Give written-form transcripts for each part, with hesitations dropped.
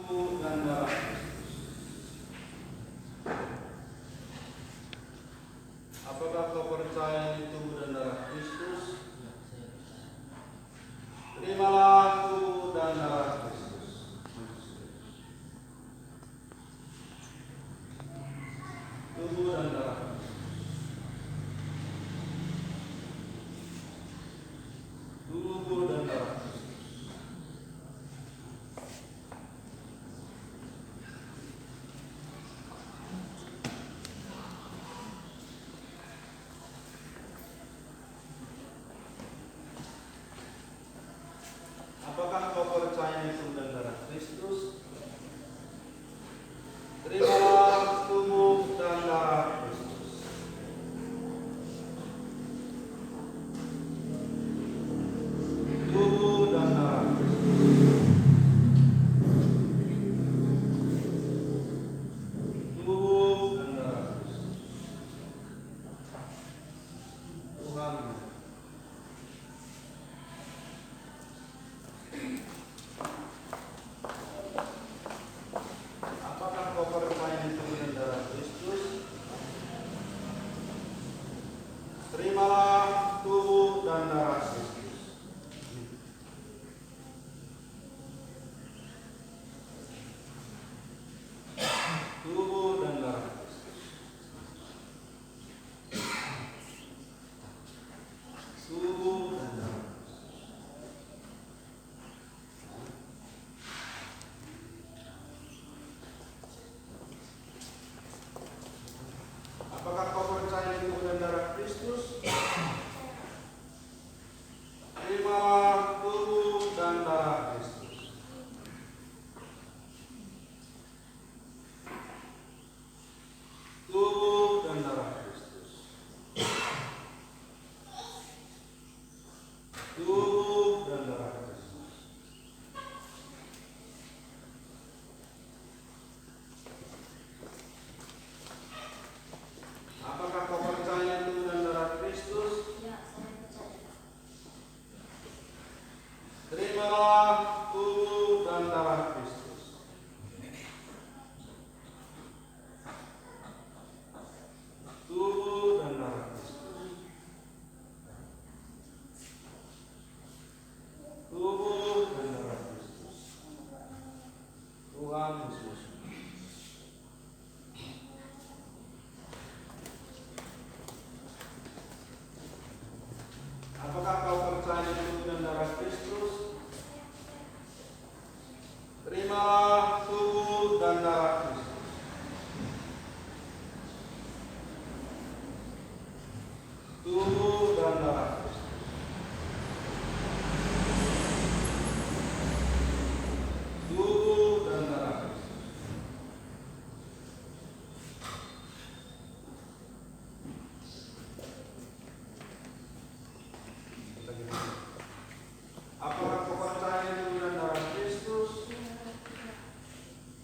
tubuh dan darah Kristus. Apakah kau percaya di tubuh dan darah Kristus? Terimalah tubuh dan darah Kristus. Tubuh dan darah Kristus. Tubuh dan darah Kristus. Apakah kau percaya di tubuh dan darah Kristus? Terimalah tubuh dan darah Kristus. Tubuh dan darah Kristus. Tubuh dan darah Kristus. Tuhan. Apakah kau percaya di tubuh dan darah Kristus? Terimalah tubuh dan darah Kristus. Tubuh dan darah Kristus. Tubuh dan darah Kristus. Apakah kau percaya di tubuh dan darah Kristus? Terimalah tubuh dan darah Kristus. Tubuh dan darah Kristus. Tubuh dan darah Kristus. Apakah kau percaya tubuh dan darah Kristus? Terimalah tubuh dan darah Kristus. Tubuh dan darah Kristus. Tubuh dan darah Kristus. Tuhan Yesus. Apakah kau percaya di tubuh dan darah Kristus? Terimalah tubuh dan darah Kristus. Tubuh dan darah Kristus. Tubuh dan darah Kristus. Apakah kau percaya di tubuh dan darah Kristus?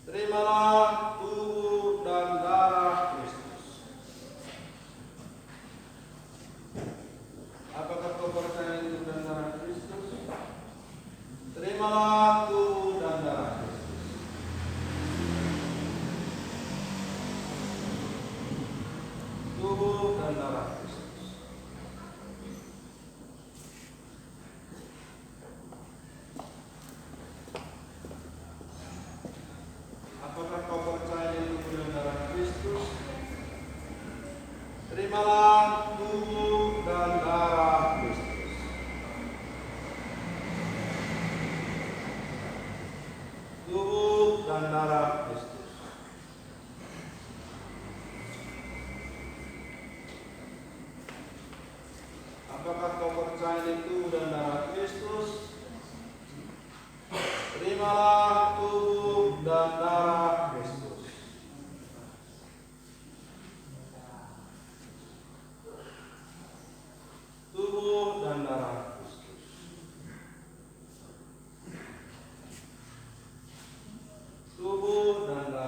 Terimalah tubuh dan darah Kristus. Apakah kau percaya di tubuh dan darah Kristus? Terimalah tubuh dan darah Kristus. Tubuh dan darah Kristus. Apakah kau percaya di tubuh dan darah Kristus? Terimalah tubuh dan darah Kristus. Tubuh dan darah Kristus. Apakah kau percaya di tubuh dan darah Kristus? Terimalah tubuh dan darah Kristus. Tubuh dan darah Kristus. Tubuh dan darah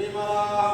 terimalah